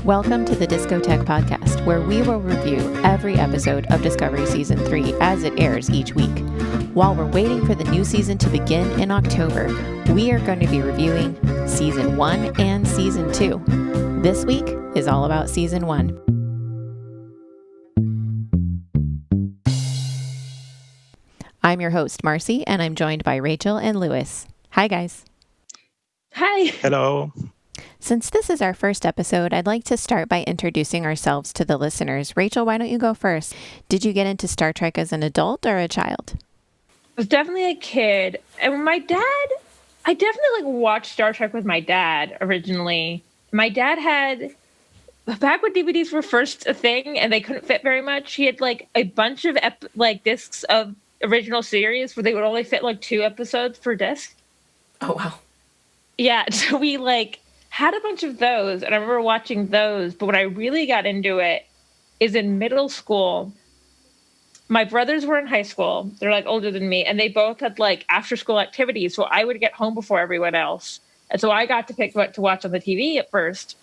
Welcome to the Discotheque Podcast, where we will review every episode of Discovery Season 3 as it airs each week. While we're waiting for the new season to begin in October, we are going to be reviewing Season 1 and Season 2. This week is all about Season 1. I'm your host, Marcy, and I'm joined by Rachel and Lewis. Hi, guys. Hi. Hello. Since this is our first episode, I'd like to start by introducing ourselves to the listeners. Rachel, why don't you go first? Did you get into Star Trek as an adult or a child? I was definitely a kid. And my dad, I definitely watched Star Trek with my dad originally. My dad had, back when DVDs were first a thing and they couldn't fit very much, he had a bunch of discs of original series where they would only fit 2 episodes per disc. Oh, wow. Yeah, so we had a bunch of those, and I remember watching those, but when I really got into it is in middle school. My brothers were in high school. They're older than me, and they both had after school activities, so I would get home before everyone else. And so I got to pick what to watch on the TV at first.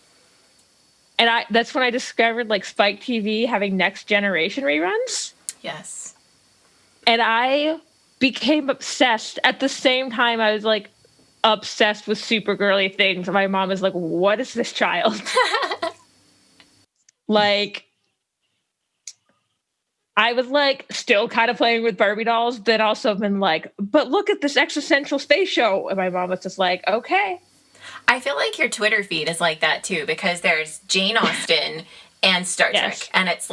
And that's when I discovered Spike TV having Next Generation reruns. Yes. And I became obsessed. At the same time, I was obsessed with super girly things. My mom is what is this child? I was still kind of playing with Barbie dolls, but also been but look at this existential space show. And my mom was just okay. I feel like your Twitter feed is like that too, because there's Jane Austen and Star Trek. Yes. And it's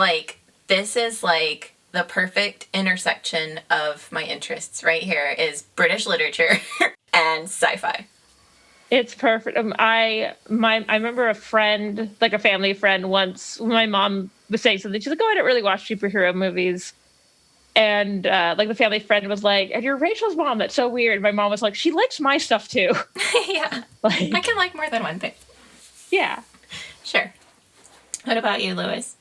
this is the perfect intersection of my interests right here is British literature and sci-fi. It's perfect. I remember a friend, a family friend once, when my mom was saying something, she's I don't really watch superhero movies. And the family friend was and you're Rachel's mom, that's so weird. My mom was she likes my stuff too. Yeah. I can like more than one thing. Yeah. Sure. What about you, Lewis?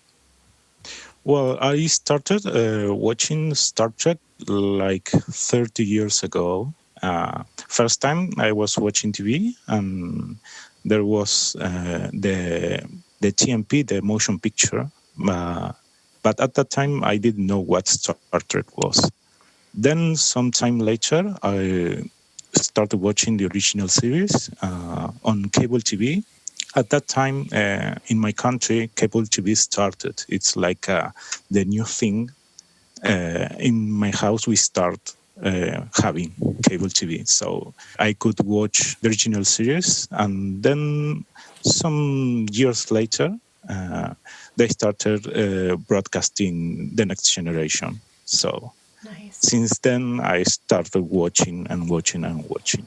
Well, I started watching Star Trek 30 years ago. First time I was watching TV, and there was the TMP, the motion picture. But at that time, I didn't know what Star Trek was. Then, sometime later, I started watching the original series on cable TV. At that time, in my country, cable TV started. It's the new thing. In my house, we start having cable TV. So I could watch the original series. And then some years later, they started broadcasting The Next Generation. So Nice. Since then, I started watching and watching and watching.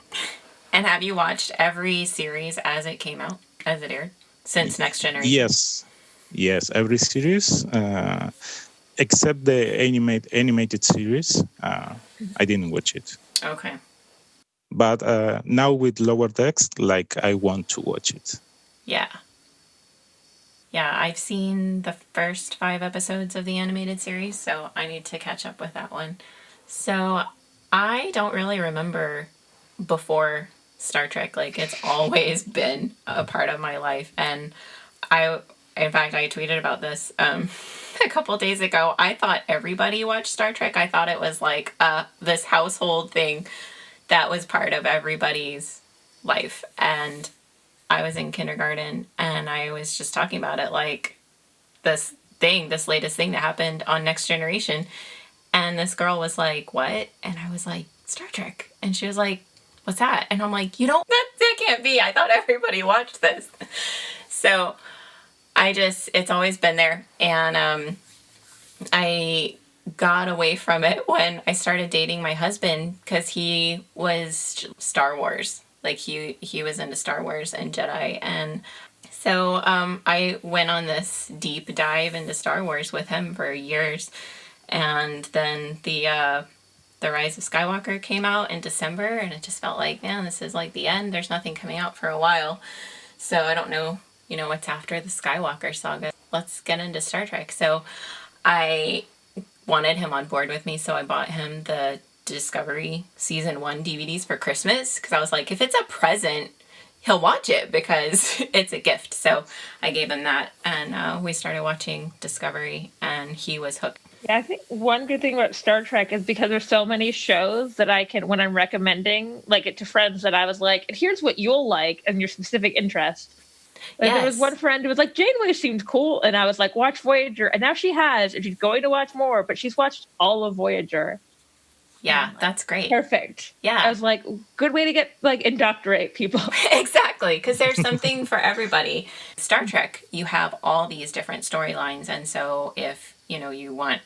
And have you watched every series as it came out, as it aired, since Next Generation? Yes, every series, except the animated series. I didn't watch it. Okay. But now with Lower Decks, I want to watch it. Yeah. Yeah, I've seen the first 5 episodes of the animated series, so I need to catch up with that one. So I don't really remember before Star Trek. It's always been a part of my life. And in fact, I tweeted about this a couple days ago. I thought everybody watched Star Trek. I thought it was this household thing that was part of everybody's life. And I was in kindergarten, and I was just talking about it this latest thing that happened on Next Generation. And this girl was what? And I was Star Trek. And she was what's that? And I'm that can't be. I thought everybody watched this. So it's always been there. And I got away from it when I started dating my husband, because he was Star Wars. He was into Star Wars and Jedi. And so I went on this deep dive into Star Wars with him for years. And then the Rise of Skywalker came out in December, and it just felt man, this is the end. There's nothing coming out for a while. So I don't know, what's after the Skywalker saga. Let's get into Star Trek. So I wanted him on board with me, so I bought him the Discovery Season 1 DVDs for Christmas, because I was if it's a present, he'll watch it because it's a gift. So I gave him that, and we started watching Discovery, and he was hooked. Yeah, I think one good thing about Star Trek is because there's so many shows that I can, when I'm recommending like it to friends, that I was like, here's what you'll like and your specific interest. Like there was one friend who was like, Janeway seems cool, and I was like, watch Voyager, and now she has, and she's going to watch more, but she's watched all of Voyager. Yeah, that's great. Perfect. Yeah. I was like, good way to get like indoctrinate people. Exactly, because there's something for everybody. Star Trek, you have all these different storylines, and so if you want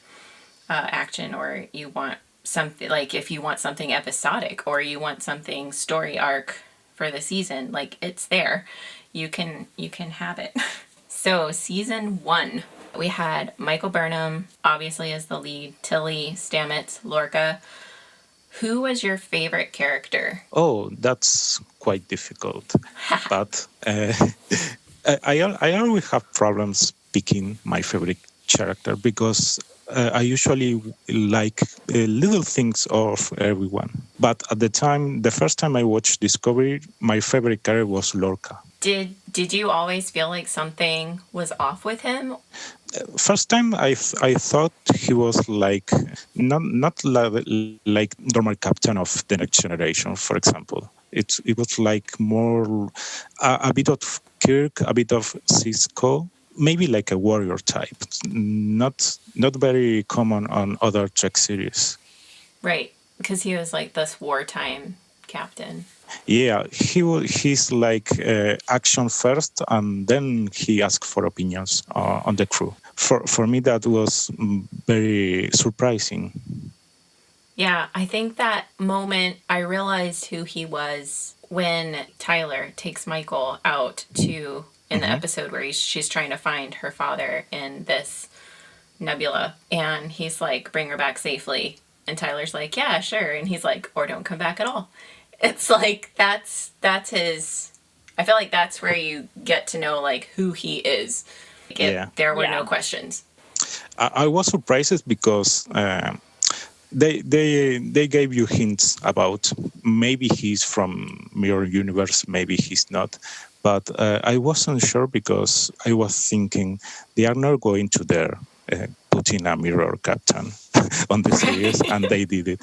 action, or you want something, like if you want something episodic, or you want something story arc for the season, like it's there. You can have it. So season 1, we had Michael Burnham, obviously, as the lead, Tilly, Stamets, Lorca. Who was your favorite character? Oh, that's quite difficult. But I always have problems picking my favorite character because I usually like little things of everyone. But at the first time I watched Discovery, my favorite character was Lorca. Did you always feel like something was off with him? First time I thought he was like not like normal captain of the Next Generation, for example. It was like more a bit of Kirk, a bit of Sisko, maybe like a warrior type. Not very common on other Trek series. Right, because he was like this wartime captain. Yeah, he's like action first, and then he asked for opinions on the crew. For me, that was very surprising. Yeah, I think that moment I realized who he was when Tyler takes Michael out to, in the episode where she's trying to find her father in this nebula, and he's like, bring her back safely. And Tyler's like, yeah, sure. And he's like, or don't come back at all. It's like, that's his, I feel like that's where you get to know like who he is. There were no questions. I was surprised because they gave you hints about maybe he's from Mirror Universe, maybe he's not. But I wasn't sure because I was thinking they are not going to dare put in a mirror captain on the series, and they did it.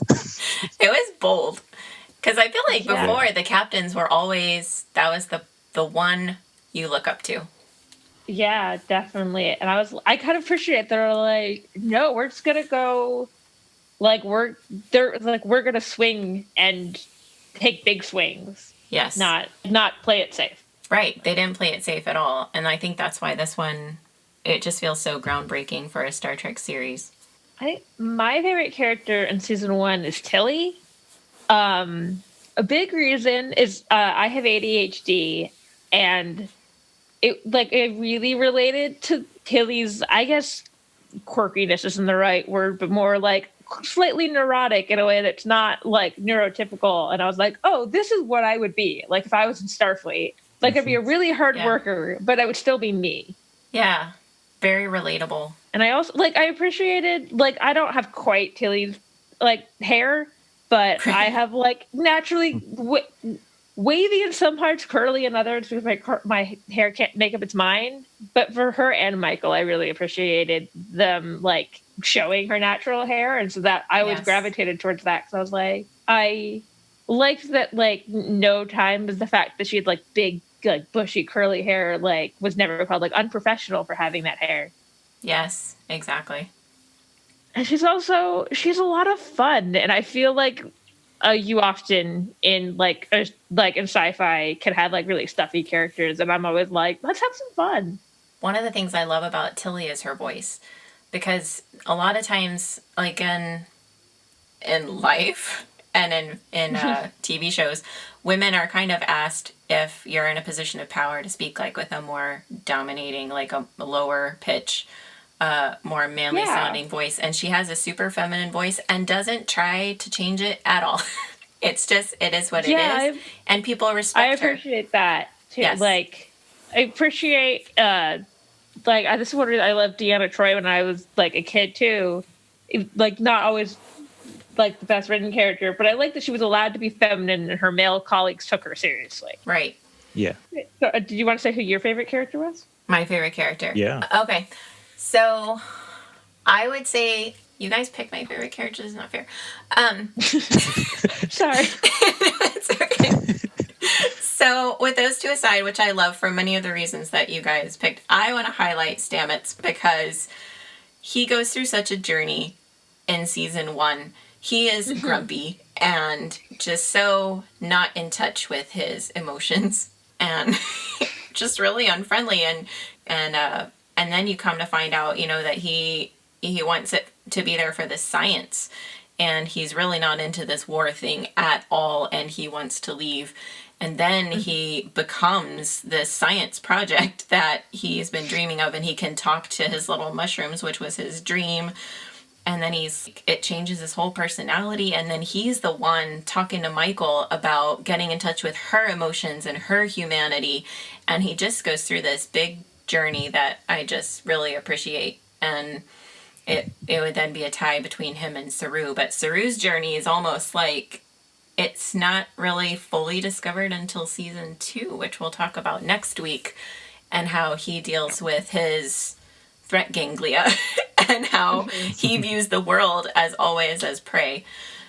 It was bold. Because I feel like before the captains were always, that was the one you look up to. Yeah, definitely. And I kind of appreciate they're like, no, we're just gonna go, like we're gonna swing and take big swings. Yes. Not play it safe. Right. They didn't play it safe at all. And I think that's why this one, it just feels so groundbreaking for a Star Trek series. I think my favorite character in season 1 is Tilly. A big reason is I have ADHD, and it really related to Tilly's, I guess, quirkiness isn't the right word, but more like slightly neurotic in a way that's not like neurotypical. And I was like, oh, this is what I would be like if I was in Starfleet. Like I'd be a really hard worker, but I would still be me. Yeah, very relatable. And I also I appreciated I don't have quite Tilly's hair. But I have naturally wavy in some parts, curly in others because my hair can't make up its mind. But for her and Michael, I really appreciated them showing her natural hair, and so that I was gravitated towards that because I was like, I liked that no time was the fact that she had big bushy curly hair was never called unprofessional for having that hair. Yes, exactly. And she's a lot of fun, and I feel like you often in in sci-fi can have really stuffy characters, and I'm always like, let's have some fun. One of the things I love about Tilly is her voice, because a lot of times in life and in TV shows, women are kind of asked if you're in a position of power to speak with a more dominating, a lower pitch, more manly sounding voice, and she has a super feminine voice and doesn't try to change it at all. It's just, it is what it is, and people respect her. I appreciate that too. Yes. I appreciate this is what I loved Deanna Troi when I was a kid too. Not always the best written character, but I like that she was allowed to be feminine and her male colleagues took her seriously. Right. Yeah. So, did you want to say who your favorite character was? My favorite character. Yeah. Okay. So I would say you guys pick my favorite character. Is not fair. Sorry. It's okay. So with those two aside, which I love for many of the reasons that you guys picked, I want to highlight Stamets because he goes through such a journey in season 1. He is grumpy and just so not in touch with his emotions and just really unfriendly, and then you come to find out, that he wants it to be there for the science, and he's really not into this war thing at all, and he wants to leave. And then he becomes this science project that he's been dreaming of, and he can talk to his little mushrooms, which was his dream. And then it changes his whole personality. And then he's the one talking to Michael about getting in touch with her emotions and her humanity. And he just goes through this big journey that I just really appreciate. And it would then be a tie between him and Saru. But Saru's journey is almost like it's not really fully discovered until season 2, which we'll talk about next week, and how he deals with his threat ganglia and how he views the world as always as prey.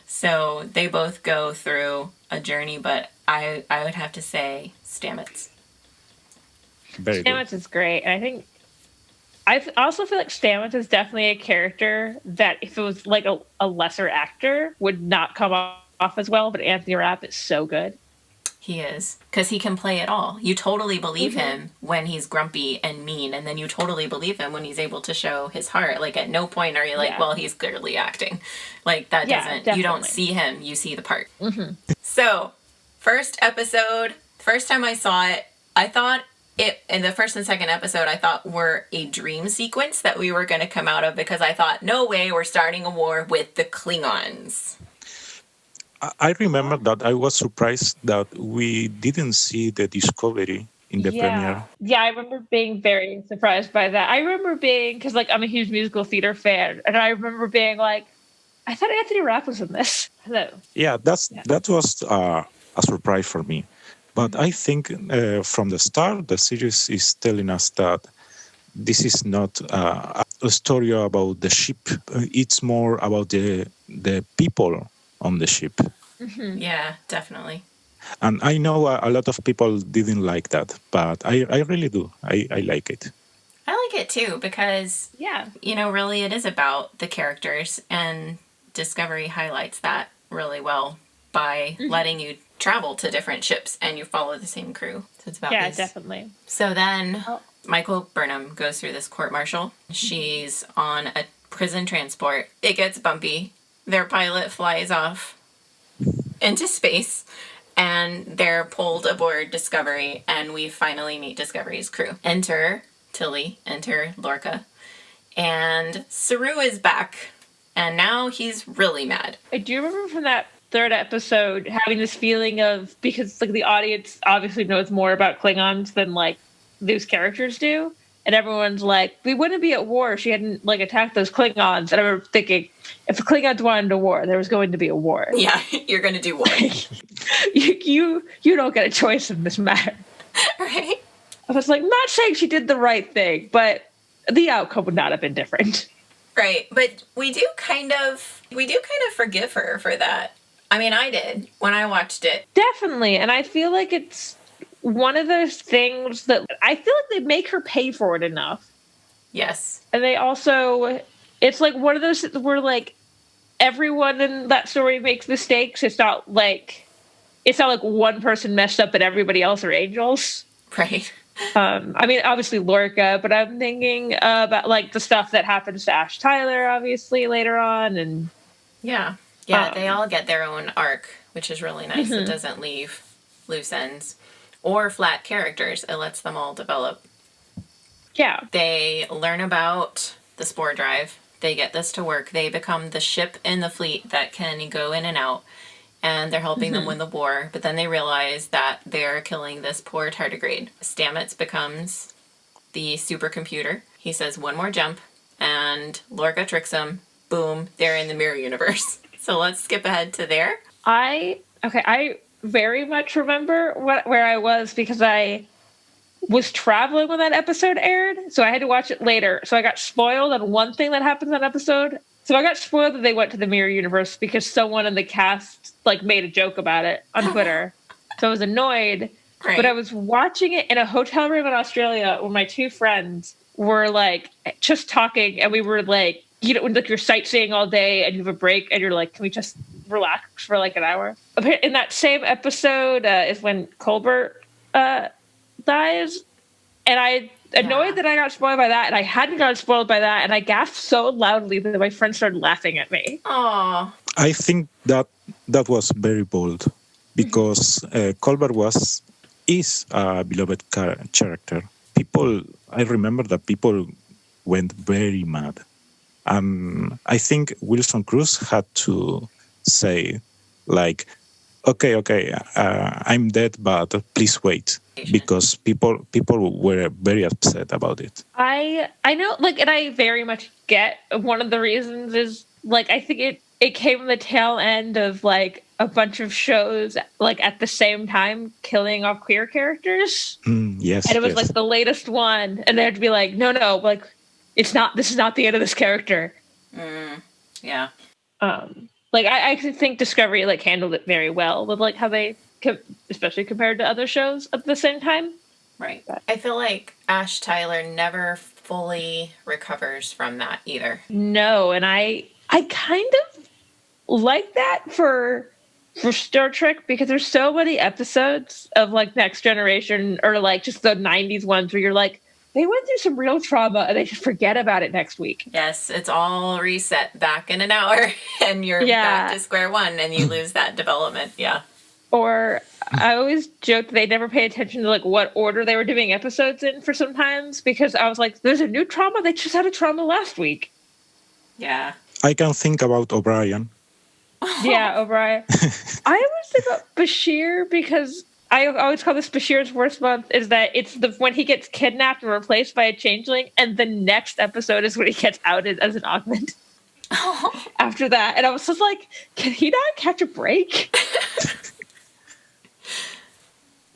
So they both go through a journey, but I would have to say Stamets. Very good. Stamets is great. And I think I also feel like Stamets is definitely a character that if it was like a lesser actor would not come off as well, but Anthony Rapp is so good. He is, because he can play it all. You totally believe him when he's grumpy and mean, and then you totally believe him when he's able to show his heart. Like, at no point are you like, well, he's clearly acting. Like, that doesn't, definitely. You don't see him, you see the part. So, first episode, first time I saw it, I thought it, in the first and second episode, I thought were a dream sequence that we were going to come out of, because I thought, no way, we're starting a war with the Klingons. I remember that I was surprised that we didn't see the Discovery in the premiere. Yeah, I remember being very surprised by that. I remember being, because like I'm a huge musical theater fan, and I remember being like, I thought Anthony Rapp was in this. Hello. Yeah, that was a surprise for me. But I think from the start, the series is telling us that this is not a story about the ship. It's more about the people on the ship. Yeah, definitely. And I know a lot of people didn't like that, but I really do. I like it. I like it too, because, really it is about the characters, and Discovery highlights that really well by letting you travel to different ships and you follow the same crew. So it's about these. Definitely. So then Michael Burnham goes through this court-martial. She's on a prison transport. It gets bumpy. Their pilot flies off into space, and they're pulled aboard Discovery, and we finally meet Discovery's crew. Enter Tilly, enter Lorca, and Saru is back, and now he's really mad. I do remember from that third episode having this feeling of, because like the audience obviously knows more about Klingons than like those characters do, and everyone's like, we wouldn't be at war if she hadn't like attacked those Klingons. And I remember thinking, if the Klingons wanted a war, there was going to be a war. Yeah, you're going to do war. you don't get a choice in this matter. Right? I was like, not saying she did the right thing, but the outcome would not have been different. Right, but we do kind of forgive her for that. I mean, I did when I watched it. Definitely, and I feel like it's one of those things that I feel like they make her pay for it enough. Yes. And they also, it's like one of those where like everyone in that story makes mistakes. It's not like one person messed up and everybody else are angels. Right. I mean, obviously Lorca, but I'm thinking about like the stuff that happens to Ash Tyler, obviously later on, and yeah, they all get their own arc, which is really nice. It doesn't leave loose ends or flat characters. It lets them all develop. Yeah, they learn about the spore drive. They get this to work. They become the ship in the fleet that can go in and out. And they're helping them win the war, but then they realize that they're killing this poor tardigrade. Stamets becomes the supercomputer. He says one more jump, and Lorca tricks him. Boom, they're in the mirror universe. So let's skip ahead to there. I very much remember where I was because I was traveling when that episode aired, so I had to watch it later. So I got spoiled on one thing that happens in that episode. So I got spoiled that they went to the Mirror Universe because someone in the cast like made a joke about it on Twitter. So I was annoyed. Right. But I was watching it in a hotel room in Australia where my two friends were like just talking, and we were like, you know, when like you're sightseeing all day and you have a break and you're like, can we just relax for like an hour? In that same episode is when Colbert dies, and I annoyed that I got spoiled by that, and I hadn't gotten spoiled by that, and I gasped so loudly that my friends started laughing at me. Oh, I think that was very bold because Colbert is a beloved character. I remember that people went very mad. I think Wilson Cruz had to say, like, okay, I'm dead, but please wait, because people were very upset about it. I know, like, and I very much get one of the reasons is, like, I think it came from the tail end of, like, a bunch of shows, like, at the same time killing off queer characters. Yes. And it was, like, the latest one, and they had to be like, no, like, this is not the end of this character. Yeah. Like, I think Discovery, like, handled it very well with, like, how they, especially compared to other shows at the same time. Right. I feel like Ash Tyler never fully recovers from that either. No, and I kind of like that for Star Trek because there's so many episodes of, like, Next Generation or, like, just the 90s ones where you're like, they went through some real trauma and they just forget about it next week. Yes, it's all reset back in an hour and you're back to square one and you lose that development. Yeah. Or I always joke that they never pay attention to, like, what order they were doing episodes in for sometimes because I was like, there's a new trauma. They just had a trauma last week. Yeah. I can think about O'Brien. Yeah, O'Brien. I always think about Bashir because I always call this Bashir's worst month is that it's when he gets kidnapped and replaced by a changeling, and the next episode is when he gets outed as an augment. After that, and I was just like, can he not catch a break?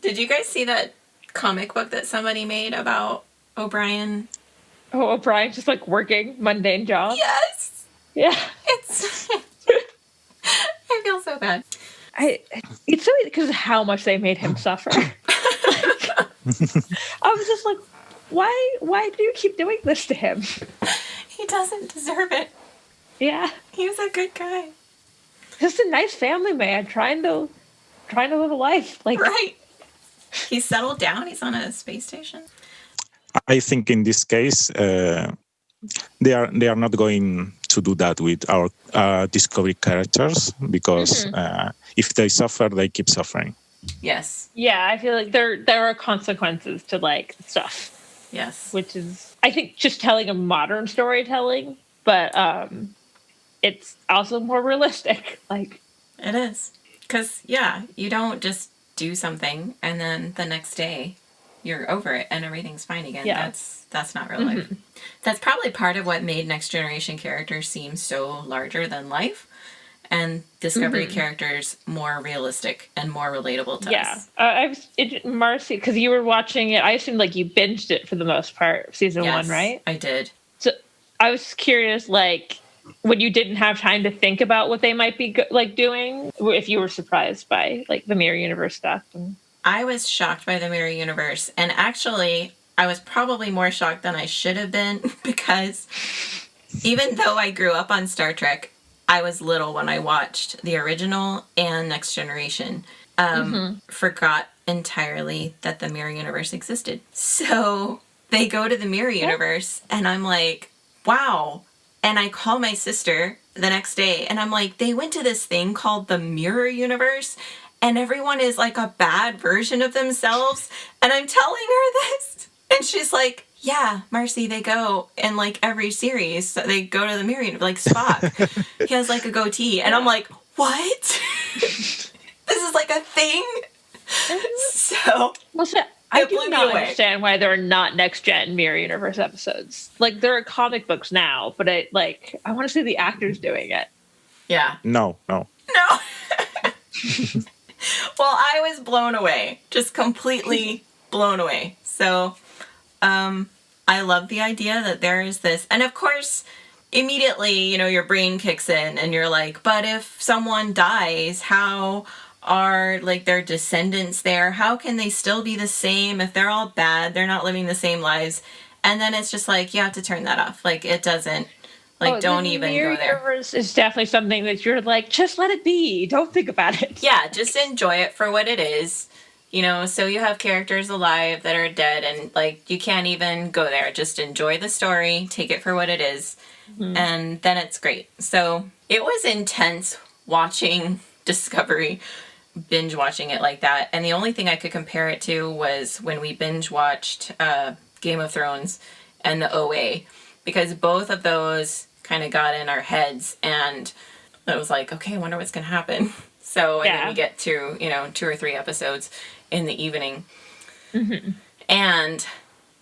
Did you guys see that comic book that somebody made about O'Brien? Oh, O'Brien's just like working mundane jobs. Yes. Yeah. It's. I feel so bad. It's so because of how much they made him suffer. I was just like, why do you keep doing this to him? He doesn't deserve it. Yeah. He's a good guy. Just a nice family man trying to live a life. Like, right. He's settled down. He's on a space station. I think in this case, they are not going to do that with our Discovery characters because if they suffer, they keep suffering. Yes. Yeah, I feel like there are consequences to, like, stuff. Yes. Which is, I think, just telling a modern storytelling, but it's also more realistic. Like, it is. Because, yeah, you don't just do something and then the next day you're over it and everything's fine again. Yeah. That's not real life. That's probably part of what made Next Generation characters seem so larger than life and Discovery characters more realistic and more relatable to us. Marcy, because you were watching it, I assume, like, you binged it for the most part, season one, right? I did. So I was curious, like, when you didn't have time to think about what they might be like doing, if you were surprised by, like, the Mirror Universe stuff. I was shocked by the Mirror Universe, and actually I was probably more shocked than I should have been because even though I grew up on Star Trek, I was little when I watched the original and Next Generation. Forgot entirely that the Mirror Universe existed. So they go to the Mirror Universe and I'm like, wow. And I call my sister the next day and I'm like, they went to this thing called the Mirror Universe and everyone is like a bad version of themselves. And I'm telling her this. And she's like, yeah, Marcy, they go in like every series. So they go to the Mirror Universe, like Spock. He has like a goatee. And I'm like, what? This is like a thing? So, I do not understand why there are not Next Gen Mirror Universe episodes. Like, there are comic books now, but I want to see the actors doing it. Yeah. No. Well, I was blown away, just completely blown away. So, I love the idea that there is this, and of course, immediately, your brain kicks in and you're like, but if someone dies, how are like their descendants there? How can they still be the same if they're all bad? They're not living the same lives. And then it's just like, you have to turn that off. Like, it doesn't, like, don't even go there. Universe is definitely something that you're like, just let it be. Don't think about it. Yeah, just enjoy it for what it is. So you have characters alive that are dead, and like, you can't even go there. Just enjoy the story, take it for what it is, and then it's great. So it was intense watching Discovery, binge watching it like that. And the only thing I could compare it to was when we binge watched Game of Thrones and the OA, because both of those kind of got in our heads, and it was like, okay, I wonder what's going to happen. So, and then we get to, 2 or 3 episodes in the evening. And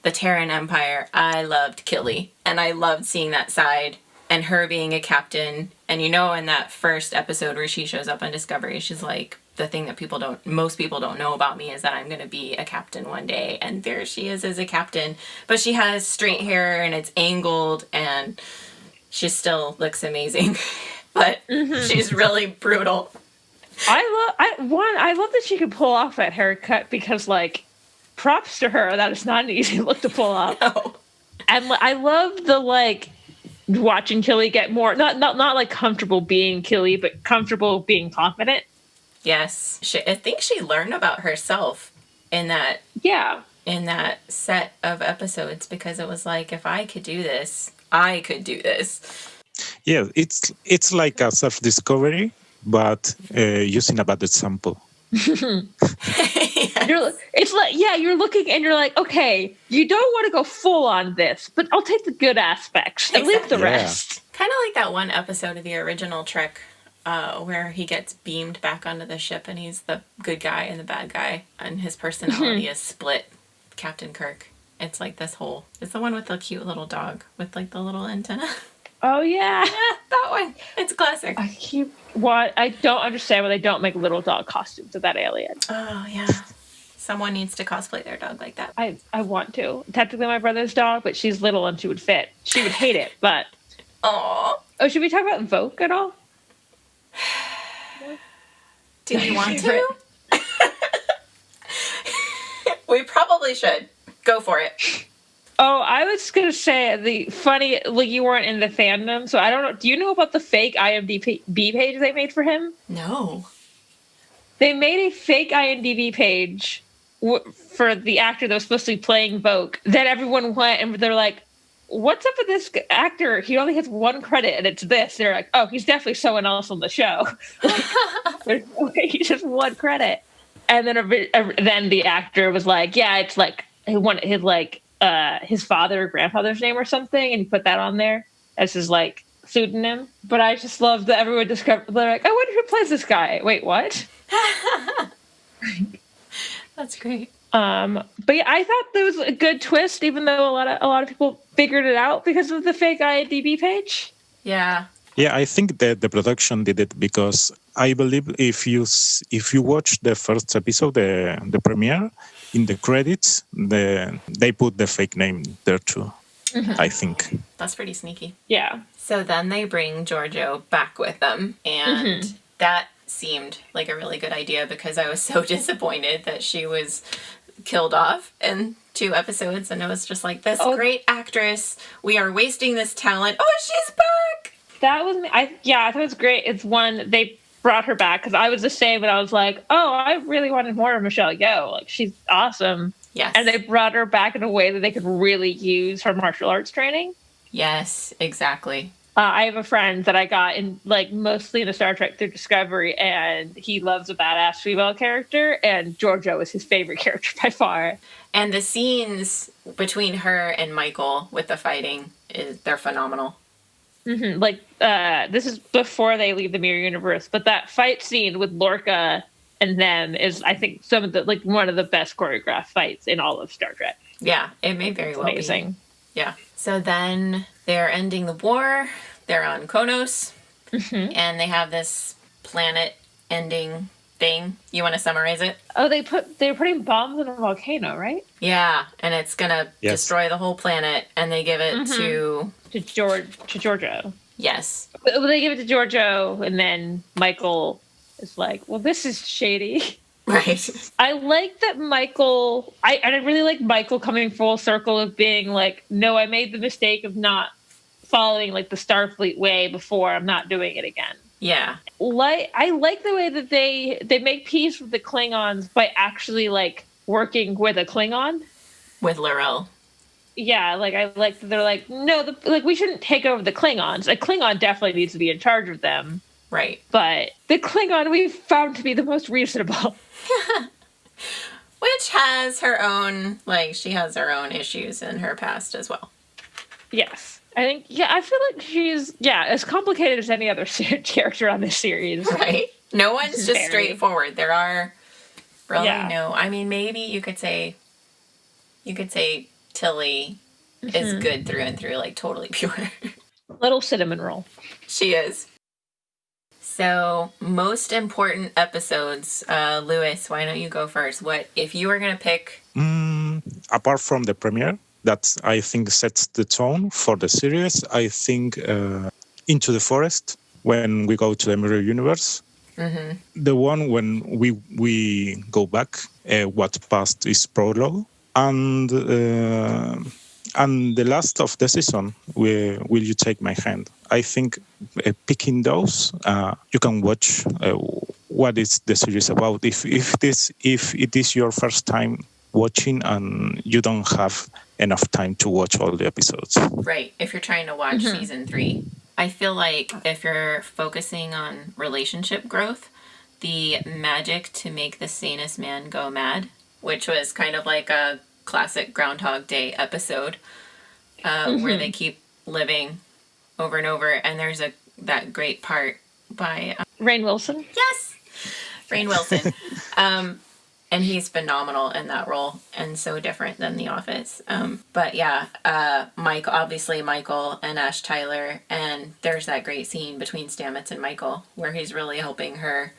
the Terran Empire, I loved Killy, and I loved seeing that side, and her being a captain. And in that first episode where she shows up on Discovery, she's like, the thing that most people don't know about me is that I'm going to be a captain one day. And there she is as a captain, but she has straight hair and it's angled, and she still looks amazing, but she's really brutal. I love that she could pull off that haircut, because like, props to her. That is not an easy look to pull off. No. And I love the like watching Killy get more not like comfortable being Killy, but comfortable being confident. Yes, I think she learned about herself in that set of episodes, because it was like, if I could do this, I could do this. Yeah, it's like a self-discovery, but using a bad example. It's like, you're looking and you're like, okay, you don't want to go full on this, but I'll take the good aspects and leave the rest. Kind of like that one episode of the original Trek where he gets beamed back onto the ship, and he's the good guy and the bad guy, and his personality is split. Captain Kirk. It's like this whole... It's the one with the cute little dog with like the little antenna. Oh, yeah. Yeah, that one. It's classic. I don't understand why they don't make little dog costumes of that alien. Oh, yeah. Someone needs to cosplay their dog like that. I want to. Technically my brother's dog, but she's little and she would fit. She would hate it, but... Aww. Oh, should we talk about Vogue at all? Do you want to? We probably should. Go for it. Oh, I was going to say the funny, like, you weren't in the fandom, so I don't know. Do you know about the fake IMDb page they made for him? No. They made a fake IMDb page for the actor that was supposed to be playing Vogue. Then everyone went and they're like, what's up with this actor? He only has 1 credit and it's this. They're like, oh, he's definitely someone else on the show. There's no way, he's just 1 credit. And then the actor was like, yeah, it's like his father or grandfather's name or something, and he put that on there as his like pseudonym. But I just love that everyone discovered. They're like, I wonder who plays this guy. Wait, what? That's great. But yeah, I thought there was a good twist, even though a lot of people figured it out because of the fake IMDb page. Yeah. Yeah, I think that the production did it because I believe if you watch the first episode, the premiere, in the credits, they put the fake name there too. I think. That's pretty sneaky. Yeah. So then they bring Giorgio back with them, and that seemed like a really good idea, because I was so disappointed that she was killed off in 2 episodes, and it was just like, this great actress, we are wasting this talent. Oh, she's back! That was me. I thought it was great. It's one they brought her back, because I was the same, but I was like, oh, I really wanted more of Michelle Yeoh. Like, she's awesome. Yes. And they brought her back in a way that they could really use her martial arts training. Yes, exactly. I have a friend that I got in, like, mostly into Star Trek through Discovery, and he loves a badass female character, and Giorgio is his favorite character by far. And the scenes between her and Michael with the fighting, they're phenomenal. Like, this is before they leave the Mirror Universe, but that fight scene with Lorca and them is, I think, one of the best choreographed fights in all of Star Trek. Yeah, it may very well amazing. Be. Yeah. So then they're ending the war. They're on Kronos, and they have this planet-ending thing. You want to summarize it? Oh, they're putting bombs in a volcano, right? Yeah, and it's gonna destroy the whole planet, and they give it to Giorgio. Yes. Well, they give it to Giorgio, and then Michael is like, "Well, this is shady." Right. I like that Michael. I really like Michael coming full circle of being like, "No, I made the mistake of not following like the Starfleet way before. I'm not doing it again." Yeah. I like the way that they make peace with the Klingons by actually like working with a Klingon. With L'Rell. Yeah, like I like that they're like, no, like we shouldn't take over the Klingons. A Klingon definitely needs to be in charge of them. Right. But the Klingon we've found to be the most reasonable. Which has her own, like, she has her own issues in her past as well. Yes. I think, I feel like she's, as complicated as any other character on this series. Right. No one's just straightforward. There are really no, I mean, maybe you could say Tilly is good through and through, like totally pure. Little cinnamon roll. She is. So, most important episodes. Lewis, why don't you go first? What, if you were going to pick? Apart from the premiere, that I think sets the tone for the series, I think Into the Forest, when we go to the Mirror Universe. Mm-hmm. The one when we go back, what passed is prologue. And the last of the season, Will You Take My Hand? I think picking those, you can watch what is the series about. If it is your first time watching and you don't have enough time to watch all the episodes. Right, if you're trying to watch season 3. I feel like if you're focusing on relationship growth, the magic to make the sanest man go mad, which was kind of like a classic Groundhog Day episode, where they keep living over and over, and there's that great part by Rainn Wilson. Yes, Rainn Wilson, and he's phenomenal in that role, and so different than The Office. But yeah, Michael and Ash Tyler, and there's that great scene between Stamets and Michael where he's really helping her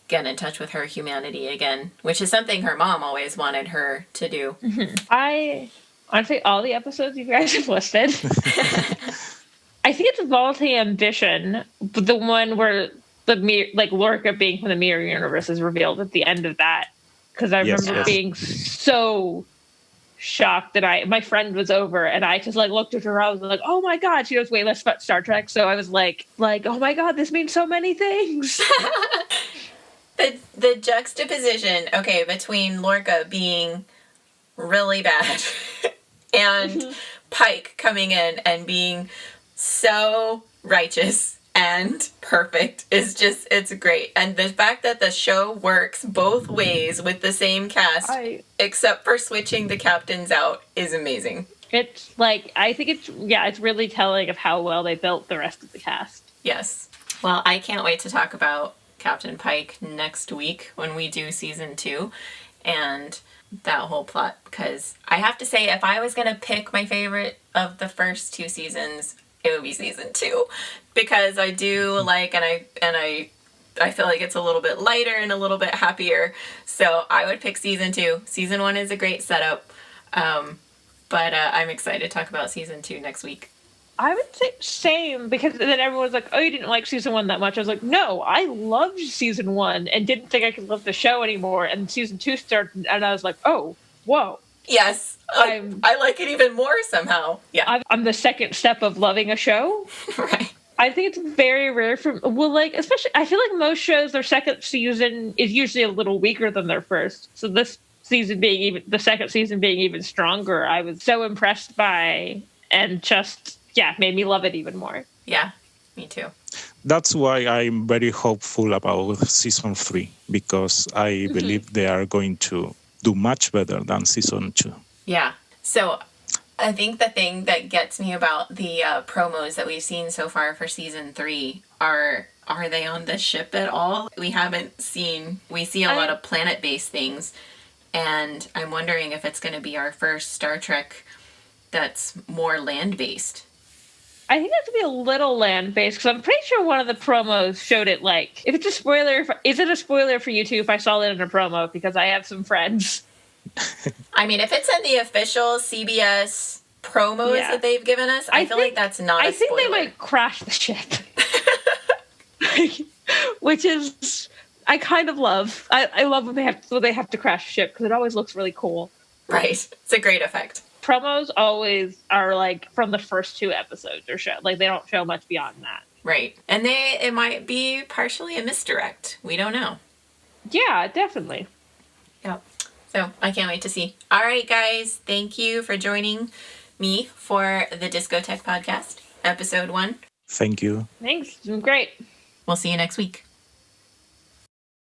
get in touch with her humanity again, which is something her mom always wanted her to do. Honestly, all the episodes you guys have listed, I think it's Vaulting Ambition, but the one where Lorca being from the Mirror Universe is revealed at the end of that. Because I remember being so shocked that my friend was over and I just like looked at her. I was like, oh my God, she knows way less about Star Trek. So I was like, oh my God, this means so many things. The juxtaposition, between Lorca being really bad and Pike coming in and being so righteous and perfect is just, it's great. And the fact that the show works both ways with the same cast, except for switching the captains out, is amazing. It's like, I think it's really telling of how well they built the rest of the cast. Yes. Well, I can't wait to talk about Captain Pike next week when we do season 2 and that whole plot, because I have to say, if I was going to pick my favorite of the first 2 seasons, it would be season 2, because I do like, and I feel like it's a little bit lighter and a little bit happier. So I would pick season 2. Season 1 is a great setup. But I'm excited to talk about season 2 next week. I would say same, because then everyone's like, oh, you didn't like season 1 that much. I was like, no, I loved season 1 and didn't think I could love the show anymore. And season 2 started and I was like, oh, whoa. Yes. I like it even more somehow. Yeah. I'm the second step of loving a show. Right. I think it's very rare especially, I feel like most shows, their second season is usually a little weaker than their first. So this season the second season being even stronger, I was so impressed by, and just, made me love it even more. Yeah, me too. That's why I'm very hopeful about season 3, because I believe they are going to do much better than season 2. Yeah. So I think the thing that gets me about the promos that we've seen so far for season 3 are they on the ship at all? We see a lot of planet-based things, and I'm wondering if it's going to be our first Star Trek that's more land-based. I think it has to be a little land-based because I'm pretty sure one of the promos showed it. Like, if it's a spoiler, is it a spoiler for you too if I saw it in a promo? Because I have some friends. I mean, if it's in the official CBS promos that they've given us, I feel like that's not a spoiler. I think they might crash the ship. Which is, I kind of love. I love when they have to crash a ship because it always looks really cool. Right. It's a great effect. Promos always are like from the first 2 episodes or show. Like they don't show much beyond that. Right. And it might be partially a misdirect. We don't know. Yeah, definitely. Yep. So I can't wait to see. All right, guys. Thank you for joining me for the Discotech Podcast, episode 1. Thank you. Thanks. It's been great. We'll see you next week.